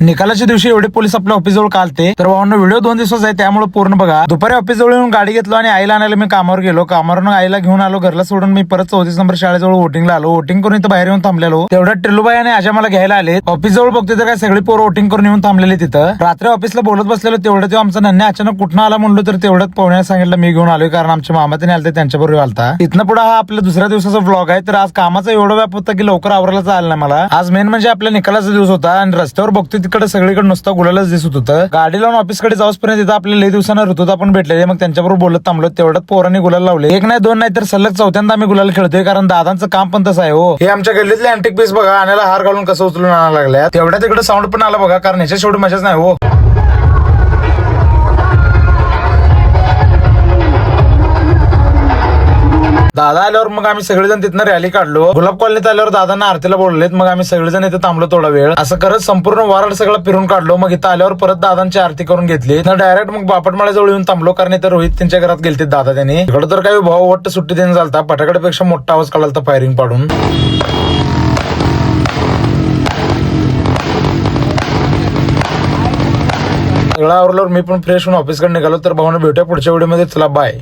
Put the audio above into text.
निकालाच्या दिवशी एवढे पोलीस आपल्या ऑफिस जवळ कालते तर भावांना व्हिडिओ 2 दिवसाचा आहे त्यामुळे पूर्ण बघा. दुपारी ऑफिस जवळ येऊन गाडी घेतलो आणि आईला आणायला मी कामावर गेलो. कामावरून आईला घेऊन आलो घरला सोडून मी परत 34 नंबर शाळेजवळ वोटिंगला आलो. वोटिंग करून इथं बाहेर येऊन थांबलेलो. तेवढ्यात टिल्लूबाई आणि आजा मला घ्यायला आले. ऑफिस जवळ बघतोय तर काय सगळी पोरं वोटिंग करून येऊन थांबलेली तिथं. रात्री ऑफिसला बोलत बसलेलो तेवढं आमचा नन्या अचानक कुठं आला म्हणलो तर तेवढ्यात पाहुण्याला सांगितलं मी घेऊन आलोय कारण आमच्या मामा त्याने आलते त्यांच्याबरोबर आलता. इथनं पुढे हा आपल्या दुसऱ्या दिवसाचा व्लॉग आहे. तर आज कामाचा एवढा व्याप होता की लवकर आवरायला चालला नाही मला. आज मेन म्हणजे आपल्या निकालाचा दिवस होता आणि रस्त्यावर बघतोय तिकडे सगळीकडे नुसता गुलालच दिसत होतं. गाडी लावून ऑफिसकडे जाऊसपर्यंत तिथं आपल्या लई दिवसानं ऋतुता पण भेटलेले. मग त्यांच्याबरोबर बोलत थांबलो. तेवढ्यात पोरांनी गुलाल लावले. एक नाही दोन नाही तर सलग चौथ्यांदा आम्ही गुलाल खेळतोय कारण दादांचं काम पण तसं आहे. हो हे आमच्या गल्लीतले अँटिक पीस बघा आणायला हार घालून कसं उचलून आणायला लागल्या. तेवढ्या तिकडे साऊंड पण आला बघा कारण ह्याच्या शेवटी मजाच नाही. हो दादा आल्यावर मग आम्ही सगळेजण तिथनं रॅली काढलो. गुलाब कॉलनीत आल्यावर दादांना आरतीला बोललेत. मग आम्ही सगळेजण इथे थांबलो थोडा वेळ. असं करत संपूर्ण वाराड सगळं फिरून काढलो. मग इथं आल्यावर परत दादांची आरती करून घेतली. डायरेक्ट मग बापटमाळ्याजवळ येऊन थांबलो कारण इथं रोहित त्यांच्या घरात गेलते दादा त्यांनी. इकडे तर काही भाऊ वट्ट सुट्टी देऊन चालता फटाकड्यापेक्षा मोठा आवाज काढाल फायरिंग पाडून. सगळं आवरल्यावर मी पण फ्रेश होऊन ऑफिसकडे निघालो. तर भाऊने भेटूया पुढच्या व्हिडिओमध्ये. चला बाय.